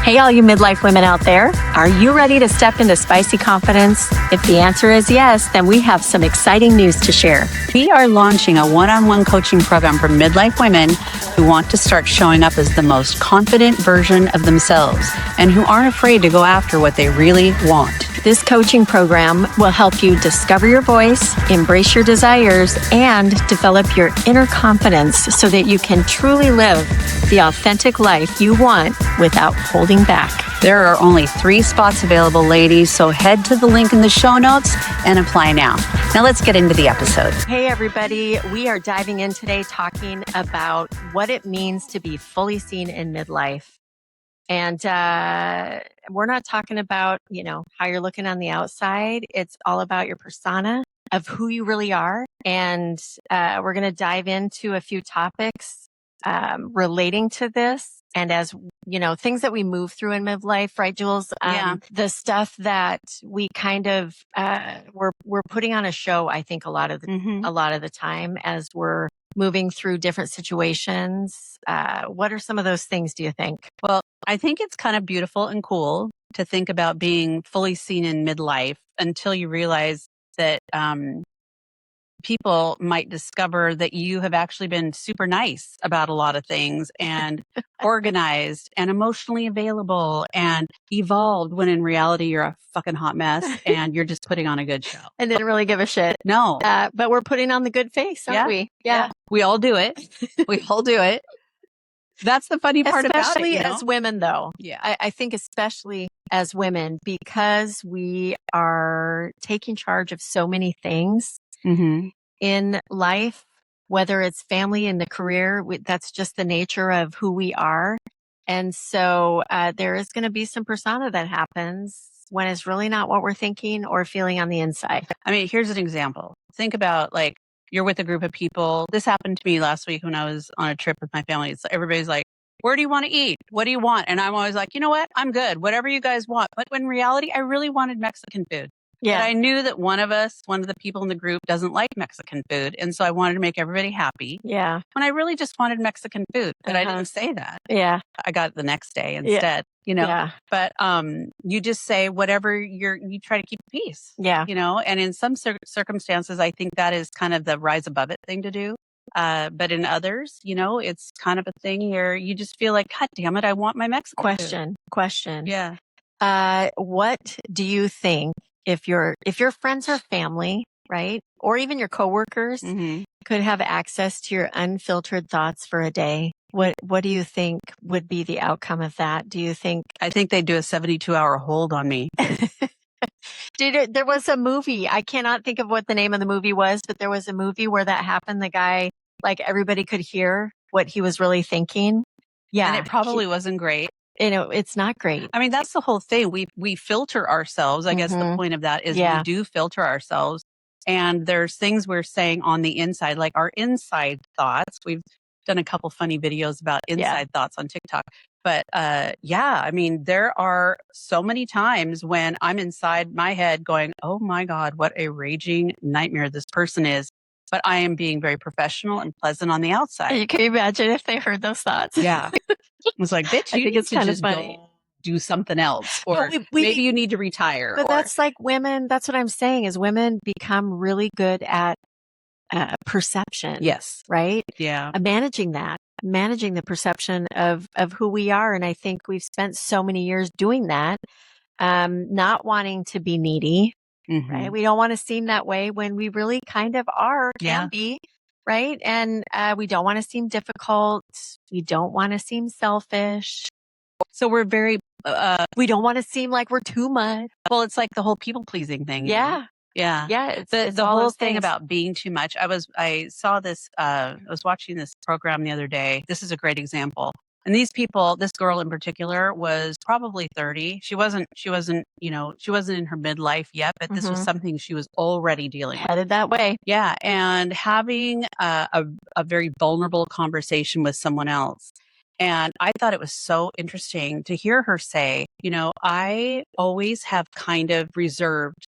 Hey, all you midlife women out there. Are you ready to step into spicy confidence? If the answer is yes, then we have some exciting news to share. We are launching a one-on-one coaching program for midlife women who want to start showing up as the most confident version of themselves and who aren't afraid to go after what they really want. This coaching program will help you discover your voice, embrace your desires, and develop your inner confidence so that you can truly live the authentic life you want without holding back. There are only 3 spots available, ladies, so head to the link in the show notes and apply now. Now let's get into the episode. Hey, everybody. We are diving in today talking about what it means to be fully seen in midlife. And we're not talking about, how you're looking on the outside. It's all about your persona of who you really are. And we're going to dive into a few topics relating to this. And as things that we move through in midlife, right, Jules? The stuff that we kind of we're putting on a show. I think a lot of the time as we're moving through different situations. What are some of those things? Do you think? Well, I think it's kind of beautiful and cool to think about being fully seen in midlife until you realize that people might discover that you have actually been super nice about a lot of things and organized and emotionally available and evolved when in reality you're a fucking hot mess and you're just putting on a good show. And didn't really give a shit. No. But we're putting on the good face, aren't we? Yeah. We all do it. We all do it. That's the funny part about it. Especially as women, though. Yeah. I think especially as women, because we are taking charge of so many things in life, whether it's family and the career, that's just the nature of who we are. And so there is going to be some persona that happens when it's really not what we're thinking or feeling on the inside. I mean, here's an example. Think about you're with a group of people. This happened to me last week when I was on a trip with my family. Everybody's like, where do you want to eat? What do you want? And I'm always like, you know what? I'm good. Whatever you guys want. But in reality, I really wanted Mexican food. Yeah. But I knew that one of the people in the group doesn't like Mexican food. And so I wanted to make everybody happy. Yeah. When I really just wanted Mexican food. But I didn't say that. Yeah. I got it the next day instead, Yeah. But you just say whatever you try to keep peace. Yeah. And in some circumstances, I think that is kind of the rise above it thing to do. But in others, it's kind of a thing where you just feel like, God damn it, I want my Mexican food. Question. Yeah. What do you think if your friends or family, right, or even your coworkers could have access to your unfiltered thoughts for a day? What do you think would be the outcome of that? Do you think? I think they'd do a 72-hour hold on me. There was a movie. I cannot think of what the name of the movie was, but there was a movie where that happened. The guy, everybody could hear what he was really thinking. Yeah. And it probably wasn't great. It's not great. I mean, that's the whole thing. We filter ourselves. I guess the point of that is we do filter ourselves. And there's things we're saying on the inside, like our inside thoughts. We've done a couple funny videos about inside thoughts on TikTok. But I mean, there are so many times when I'm inside my head going, oh my God, what a raging nightmare this person is. But I am being very professional and pleasant on the outside. You can imagine if they heard those thoughts. Yeah. It was like, bitch, you think need it's to kind of just funny. go do something else. Or maybe you need to retire. But that's like women. That's what I'm saying is women become really good at perception. Yes. Right? Yeah. Managing the perception of who we are. And I think we've spent so many years doing that, not wanting to be needy. Right? We don't want to seem that way when we really kind of can be, right? And we don't want to seem difficult. We don't want to seem selfish. So we're very, we don't want to seem like we're too much. Well, it's like the whole people pleasing thing. Yeah. Yeah. Yeah. It's the whole thing about being too much. I was watching this program the other day. This is a great example. And these people, this girl in particular was probably 30. She wasn't in her midlife yet, but this was something she was already dealing with. Headed that way. Yeah. And having a very vulnerable conversation with someone else. And I thought it was so interesting to hear her say, I always have kind of reserved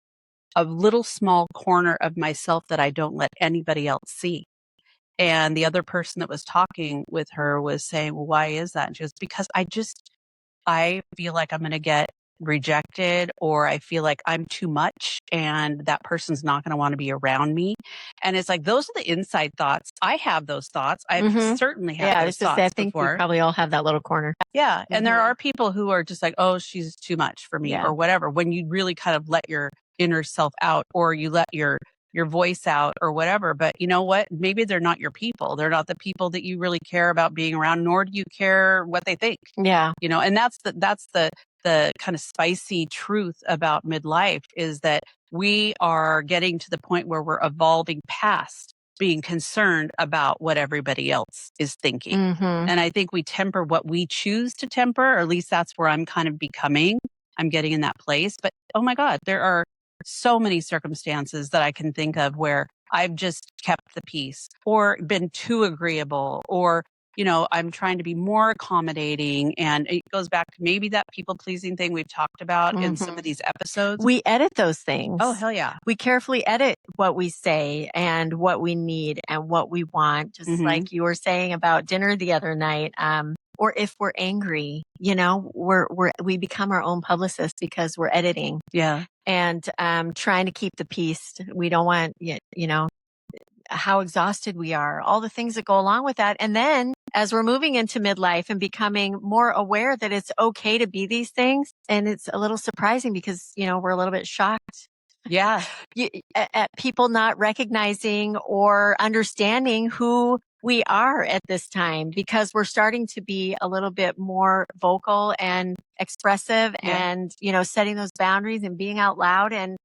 a little small corner of myself that I don't let anybody else see. And the other person that was talking with her was saying, well, why is that? And she goes, because I feel like I'm going to get rejected, or I feel like I'm too much and that person's not going to want to be around me. And it's like, those are the inside thoughts. I have those thoughts. I've certainly had those thoughts I think before. we probably all have that little corner. Yeah. And there are people who are just like, oh, she's too much for me or whatever. When you really kind of let your inner self out, or you let your voice out or whatever. But you know what? Maybe they're not your people. They're not the people that you really care about being around, nor do you care what they think. Yeah. And that's the kind of spicy truth about midlife, is that we are getting to the point where we're evolving past being concerned about what everybody else is thinking. And I think we temper what we choose to temper, or at least that's where I'm kind of becoming. I'm getting in that place. But oh my God, there are so many circumstances that I can think of where I've just kept the peace, or been too agreeable, or I'm trying to be more accommodating. And it goes back to maybe that people pleasing thing we've talked about in some of these episodes. We edit those things. Oh, hell yeah. We carefully edit what we say and what we need and what we want. Just like you were saying about dinner the other night. Or if we're angry, we become our own publicist because we're editing. Yeah. And trying to keep the peace. We don't want, how exhausted we are, all the things that go along with that. And then as we're moving into midlife and becoming more aware that it's okay to be these things, and it's a little surprising because, we're a little bit shocked. Yeah. At people not recognizing or understanding who we are at this time, because we're starting to be a little bit more vocal and expressive and, setting those boundaries and being out loud, and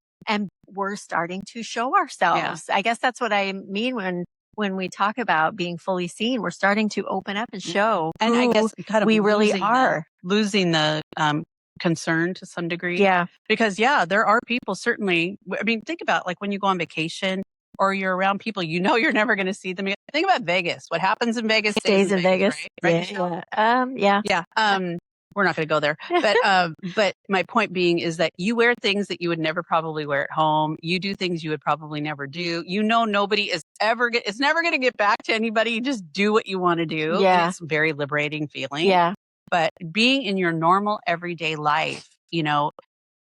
we're starting to show ourselves. I guess that's what I mean when we talk about being fully seen. We're starting to open up and show and who I guess kind of we really are. Losing the concern to some degree. Yeah. Because there are people, certainly. I mean, think about like when you go on vacation or you're around people, you're never going to see them again. Think about Vegas. What happens in Vegas stays in Vegas. Right? Yeah. We're not going to go there. But my point being is that you wear things that you would never probably wear at home. You do things you would probably never do. Nobody is it's never going to get back to anybody. You just do what you want to do. Yeah. And it's a very liberating feeling. Yeah. But being in your normal everyday life,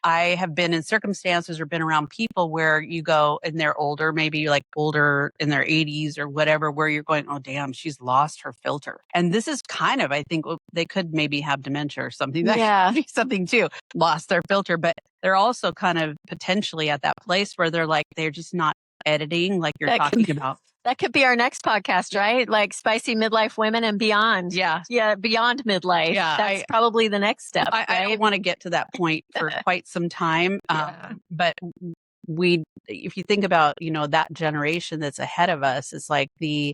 I have been in circumstances or been around people where you go and they're older, maybe like older in their 80s or whatever, where you're going, oh, damn, she's lost her filter. And this is kind of, I think they could maybe have dementia or something. That could be something too, lost their filter. But they're also kind of potentially at that place where they're just not editing like you're talking about. That could be our next podcast, right? Like spicy midlife women and beyond. Yeah. Yeah. Beyond midlife. Yeah. That's probably the next step. I don't want to get to that point for quite some time. But if you think about, that generation that's ahead of us, it's like the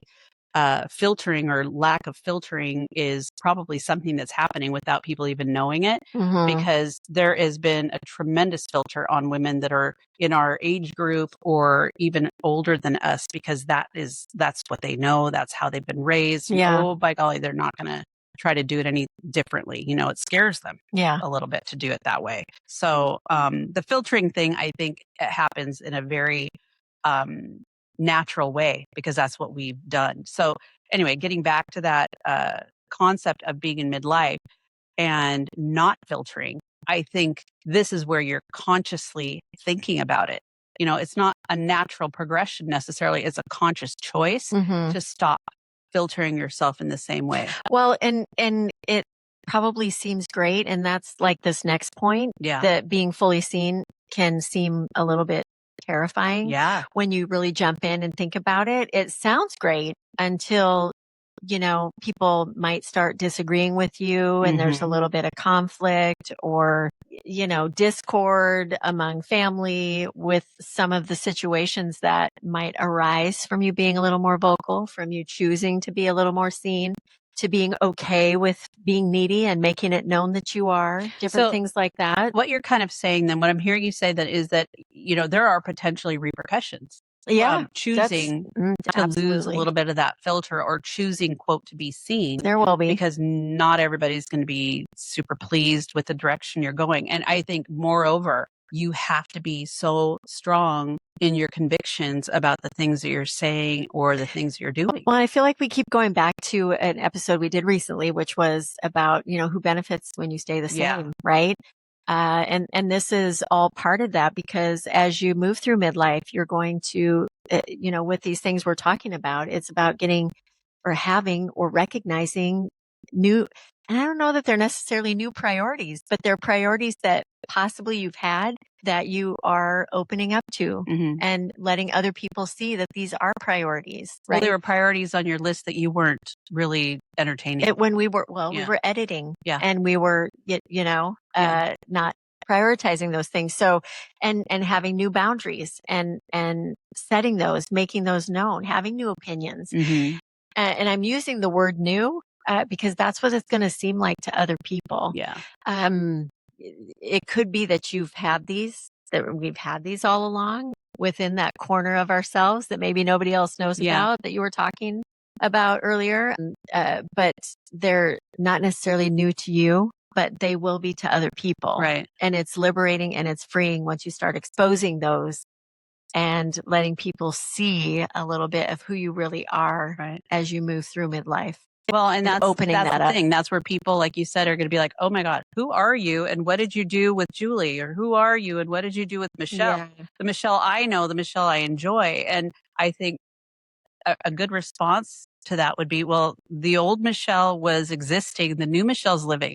filtering or lack of filtering is probably something that's happening without people even knowing it, because there has been a tremendous filter on women that are in our age group or even older than us, because that's what they know. That's how they've been raised. Yeah. Oh, by golly, they're not going to try to do it any differently. It scares them a little bit to do it that way. So the filtering thing, I think it happens in a very natural way, because that's what we've done. So anyway, getting back to that concept of being in midlife and not filtering, I think this is where you're consciously thinking about it. It's not a natural progression necessarily. It's a conscious choice to stop filtering yourself in the same way. Well, and it probably seems great. And that's like this next point, that being fully seen can seem a little bit terrifying. Yeah. When you really jump in and think about it, it sounds great until, people might start disagreeing with you and there's a little bit of conflict or, discord among family with some of the situations that might arise from you being a little more vocal, from you choosing to be a little more seen, to being okay with being needy and making it known that you are, different things like that. What you're kind of saying then, what I'm hearing you say that is that, there are potentially repercussions. Choosing to lose a little bit of that filter, or choosing, quote, to be seen. There will be. Because not everybody's going to be super pleased with the direction you're going. And I think, moreover, you have to be so strong in your convictions about the things that you're saying or the things you're doing. Well, I feel like we keep going back to an episode we did recently, which was about, who benefits when you stay the same, right? And this is all part of that, because as you move through midlife, you're going to, with these things we're talking about, it's about getting or having or recognizing new, and I don't know that they're necessarily new priorities, but they're priorities that possibly you've had that you are opening up to and letting other people see that these are priorities, right? Well, there were priorities on your list that you weren't really entertaining. When we were editing and we were, not prioritizing those things. So, and having new boundaries and setting those, making those known, having new opinions. And I'm using the word new because that's what it's going to seem like to other people. Yeah. It could be that we've had these all along within that corner of ourselves that maybe nobody else knows about, that you were talking about earlier. But they're not necessarily new to you, but they will be to other people. Right. And it's liberating and it's freeing once you start exposing those and letting people see a little bit of who you really are as you move through midlife. Well, and that's opening that's that the up. thing. That's where people, like you said, are going to be like, oh my God, who are you? And what did you do with Julie? Or who are you? And what did you do with Michelle? Yeah. The Michelle I know, the Michelle I enjoy. And I think a good response to that would be, well, the old Michelle was existing. The new Michelle's living.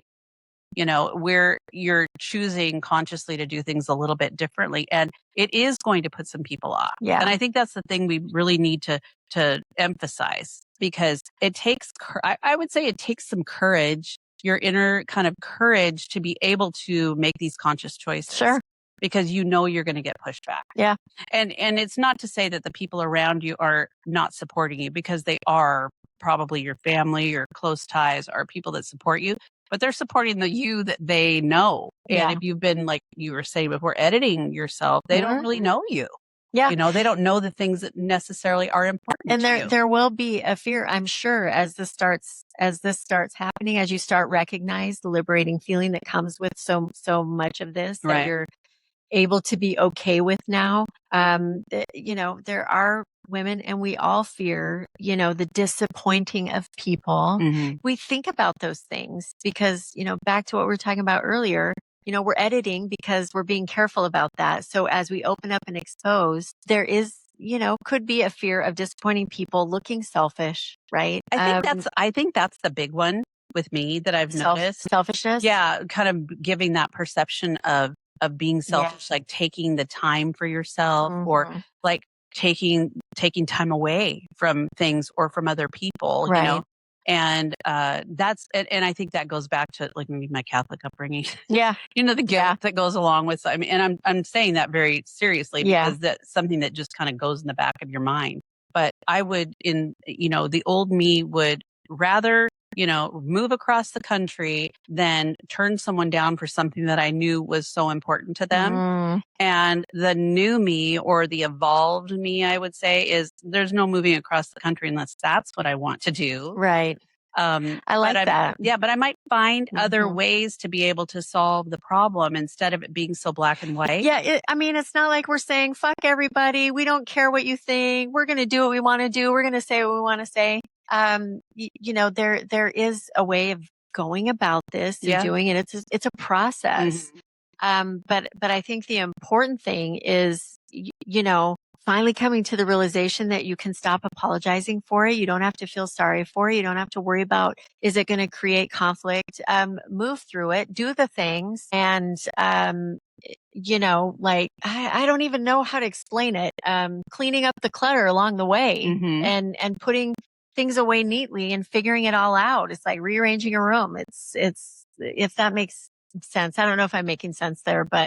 Where you're choosing consciously to do things a little bit differently. And it is going to put some people off. Yeah. And I think that's the thing we really need to emphasize, because it takes, I would say it takes some courage, your inner kind of courage, to be able to make these conscious choices. Sure. Because you're going to get pushed back. Yeah. And it's not to say that the people around you are not supporting you, because they are. Probably your family, your close ties are people that support you, but they're supporting the you that they know. And if you've been, like you were saying before, editing yourself, they don't really know you. Yeah. They don't know the things that necessarily are important And to you. there will be a fear, I'm sure, as this starts happening, as you start recognize the liberating feeling that comes with so much of this that you're able to be okay with now. There are women, and we all fear, the disappointing of people. We think about those things because, back to what we were talking about earlier, we're editing because we're being careful about that. So as we open up and expose, there is, could be a fear of disappointing people, looking selfish, right? I think that's the big one with me that I've noticed. Selfishness. Yeah. Kind of giving that perception of being selfish, like taking the time for yourself, or like taking time away from things or from other people, and and I think that goes back to like maybe my Catholic upbringing. Yeah. The guilt that goes along with, and I'm saying that very seriously, because that's something that just kind of goes in the back of your mind. But I would, the old me would rather move across the country than turn someone down for something that I knew was so important to them. And the new me, or the evolved me, I would say, is there's no moving across the country unless that's what I want to do. Right. I like that. Yeah, but I might find other ways to be able to solve the problem instead of it being so black and white. Yeah. It's not like we're saying, fuck everybody. We don't care what you think. We're going to do what we want to do. We're going to say what we want to say. There is a way of going about this and doing it. It's a process. But I think the important thing is, finally coming to the realization that you can stop apologizing for it. You don't have to feel sorry for it. You don't have to worry about, is it going to create conflict? Move through it, do the things. And, I don't even know how to explain it. Cleaning up the clutter along the way and putting things away neatly and figuring it all out. It's like rearranging a room. It's, if that makes sense. I don't know if I'm making sense there, but,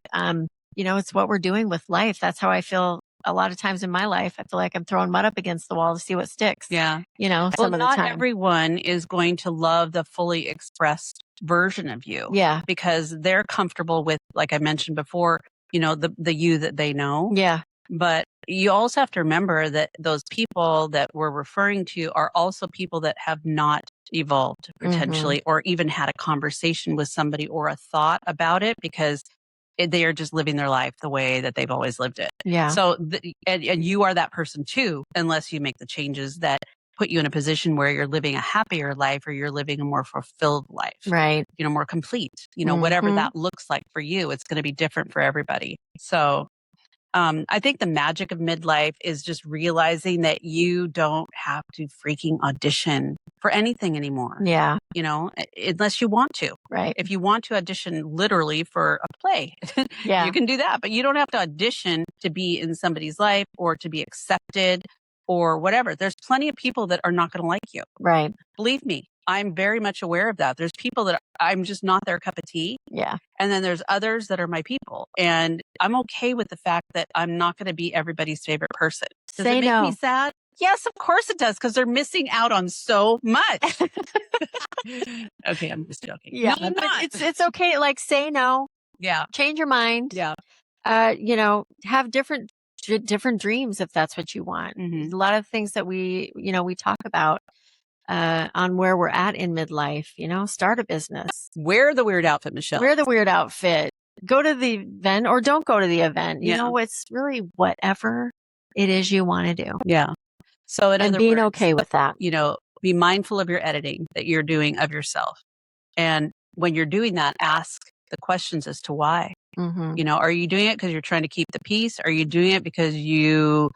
it's what we're doing with life. That's how I feel a lot of times in my life. I feel like I'm throwing mud up against the wall to see what sticks. Yeah. Some of the time. Not everyone is going to love the fully expressed version of you. Yeah. Because they're comfortable with, like I mentioned before, the you that they know. Yeah. But you also have to remember that those people that we're referring to are also people that have not evolved potentially, or even had a conversation with somebody or a thought about it, because they are just living their life the way that they've always lived it. Yeah. So, and you are that person too, unless you make the changes that put you in a position where you're living a happier life or you're living a more fulfilled life. Right. More complete, whatever that looks like for you, it's going to be different for everybody. So, I think the magic of midlife is just realizing that you don't have to freaking audition for anything anymore. Yeah. Unless you want to. Right. If you want to audition literally for a play, you can do that. But you don't have to audition to be in somebody's life or to be accepted or whatever. There's plenty of people that are not going to like you. Right. Believe me, I'm very much aware of that. There's people that I'm just not their cup of tea. Yeah. And then there's others that are my people. And I'm okay with the fact that I'm not going to be everybody's favorite person. Does it make me sad? Yes, of course it does, because they're missing out on so much. Okay, I'm just joking. Yeah, no, I'm not. It's okay. Like, say no. Yeah. Change your mind. Yeah. Have different dreams if that's what you want. Mm-hmm. A lot of things that we talk about on where we're at in midlife. Start a business. Wear the weird outfit, Michelle. Wear the weird outfit. Go to the event or don't go to the event. It's really whatever it is you want to do. Yeah. So and being okay with that. Be mindful of your editing that you're doing of yourself. And when you're doing that, ask the questions as to why. Mm-hmm. Are you doing it because you're trying to keep the peace? Are you doing it because you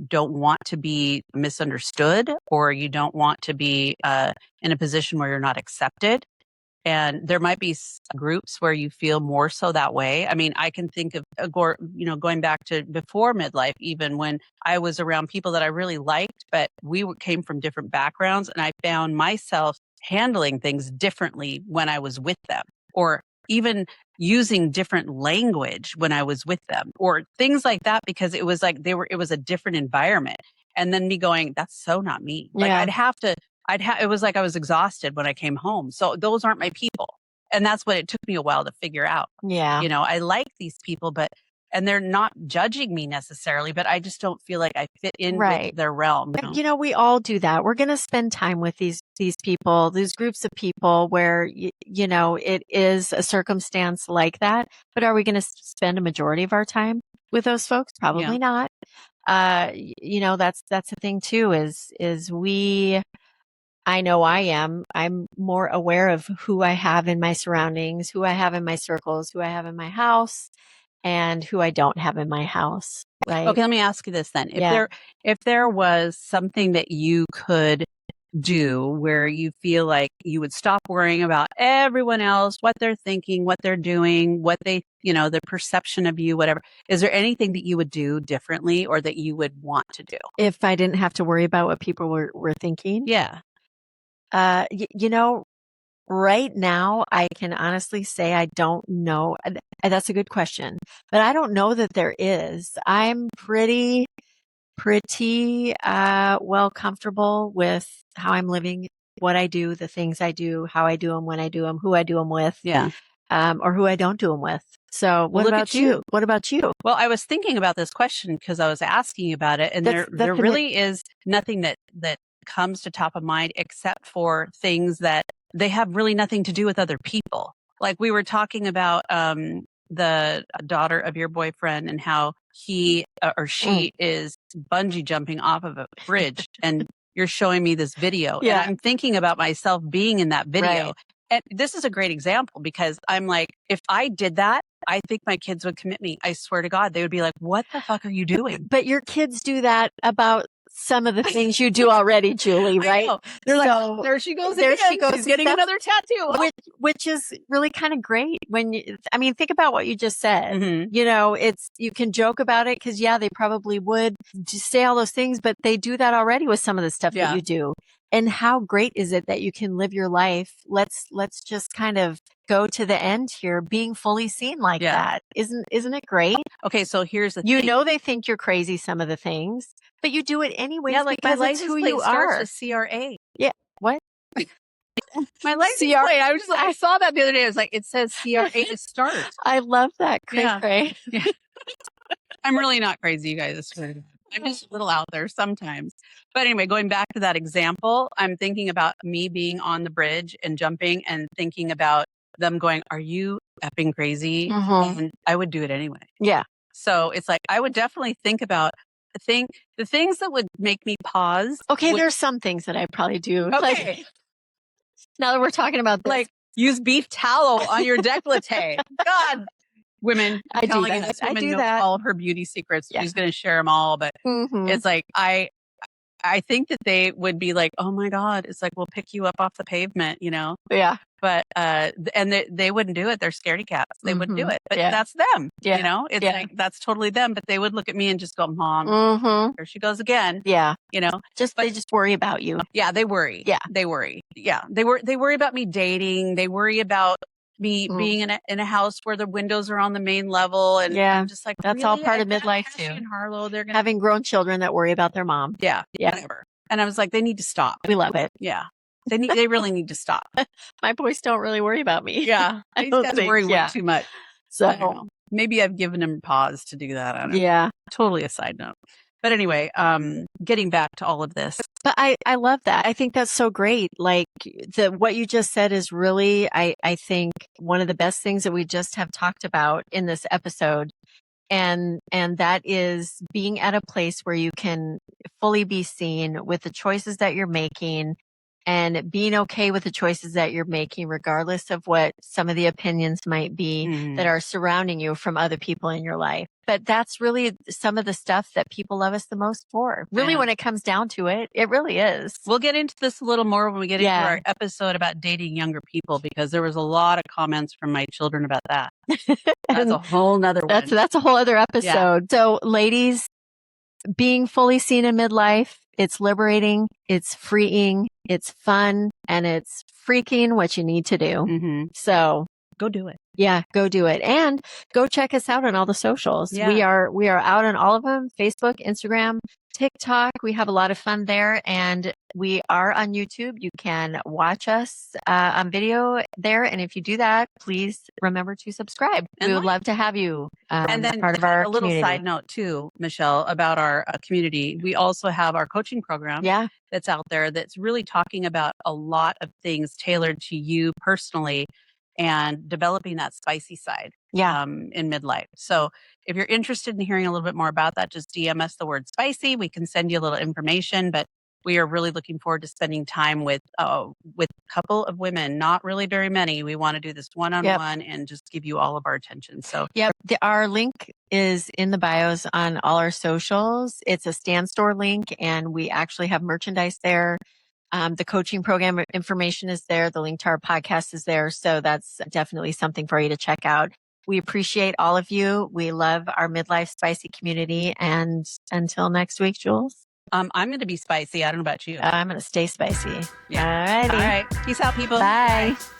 don't want to be misunderstood, or you don't want to be in a position where you're not accepted? And there might be groups where you feel more so that way. I mean, I can think of, going back to before midlife, even when I was around people that I really liked, but we came from different backgrounds, and I found myself handling things differently when I was with them, or even using different language when I was with them, or things like that, because it was like it was a different environment. And then me going, that's so not me. Like, it was like I was exhausted when I came home. So those aren't my people. And that's what it took me a while to figure out. Yeah. I like these people, and they're not judging me necessarily, but I just don't feel like I fit in with their realm. We all do that. We're going to spend time with these people, these groups of people where, it is a circumstance like that. But are we going to spend a majority of our time with those folks? Probably not. That's the thing too, is I know I'm more aware of who I have in my surroundings, who I have in my circles, who I have in my house, and who I don't have in my house. Right. Okay. Let me ask you this then. If there was something that you could do where you feel like you would stop worrying about everyone else, what they're thinking, what they're doing, what they, the perception of you, whatever. Is there anything that you would do differently or that you would want to do? If I didn't have to worry about what people were thinking? Yeah. Right now, I can honestly say I don't know. That's a good question, but I don't know that there is. I'm pretty well comfortable with how I'm living, what I do, the things I do, how I do them, when I do them, who I do them with, or who I don't do them with. So what about you? What about you? Well, I was thinking about this question because I was asking about it, and there really is nothing that comes to top of mind except for things that they have really nothing to do with other people. Like we were talking about the daughter of your boyfriend and how he or she is bungee jumping off of a bridge, and you're showing me this video, and I'm thinking about myself being in that video. Right. And this is a great example because I'm like, if I did that, I think my kids would commit me. I swear to God, they would be like, what the fuck are you doing? But your kids do that about some of the things you do already, Julie, right? They're like, there she goes. There she goes. She's getting another tattoo. Which is really kind of great when think about what you just said. Mm-hmm. You can joke about it because they probably would just say all those things, but they do that already with some of the stuff that you do. And how great is it that you can live your life? Let's just kind of go to the end here, being fully seen like that. Isn't it great? Okay, so here's the thing. They think you're crazy, some of the things, but you do it anyway. Yeah, like because my it's license who plate you starts are. with CRA. Yeah. What? My license plate. I was just I saw that the other day. I was like, it says CRA to start. I love that. Cray. Yeah. I'm really not crazy, you guys. I'm just a little out there sometimes. But anyway, going back to that example, I'm thinking about me being on the bridge and jumping and thinking about them going, are you effing crazy, and I would do it anyway. Yeah. So it's like, I would definitely think about the things that would make me pause. Okay, there's some things that I probably do. Okay. Like, now that we're talking about this. Like, use beef tallow on your décolleté. God, women, I'm telling you, this woman knows all of her beauty secrets. Yeah. She's going to share them all, but it's like, I think that they would be like, oh my God, it's like, we'll pick you up off the pavement, you know? Yeah. But, and they wouldn't do it. They're scaredy cats. They wouldn't do it, but that's them, you know? It's like, that's totally them, but they would look at me and just go, Mom, there she goes again. Yeah. You know? They just worry about you. Yeah, they worry. Yeah. They worry. Yeah. They worry about me dating. They worry about me being in a house where the windows are on the main level. And I'm just like, that's all part of midlife too. In Harlow, they're having grown children that worry about their mom. Yeah. Yeah. Whatever. And I was like, they need to stop. We love it. Yeah. They really need to stop. My boys don't really worry about me. Yeah. These guys worry way too much. So maybe I've given them pause to do that. I don't know. Yeah. Totally a side note. But anyway, getting back to all of this. But I love that. I think that's so great. Like what you just said is really, I think one of the best things that we just have talked about in this episode. And that is being at a place where you can fully be seen with the choices that you're making and being okay with the choices that you're making, regardless of what some of the opinions might be that are surrounding you from other people in your life. But that's really some of the stuff that people love us the most for. Really, when it comes down to it, it really is. We'll get into this a little more when we get into our episode about dating younger people, because there was a lot of comments from my children about that. That's a whole nother one. That's a whole other episode. Yeah. So ladies, being fully seen in midlife, it's liberating, it's freeing, it's fun, and it's freaking what you need to do. So go do it. Yeah, go do it. And go check us out on all the socials. Yeah. We are out on all of them: Facebook, Instagram, TikTok. We have a lot of fun there, and we are on YouTube. You can watch us on video there. And if you do that, please remember to subscribe. And we would love to have you and then part of our a little community. Side note too, Michelle, about our community. We also have our coaching program that's out there that's really talking about a lot of things tailored to you personally and developing that spicy side in midlife. So if you're interested in hearing a little bit more about that, just DM us the word spicy. We can send you a little information, but we are really looking forward to spending time with a couple of women, not really very many. We want to do this one-on-one and just give you all of our attention. So our link is in the bios on all our socials. It's a Stan Store link, and we actually have merchandise there. The coaching program information is there. The link to our podcast is there. So that's definitely something for you to check out. We appreciate all of you. We love our Midlife Spicy community. And until next week, Jules. I'm going to be spicy. I don't know about you. I'm going to stay spicy. Yeah. All righty. All right. Peace out, people. Bye. Bye.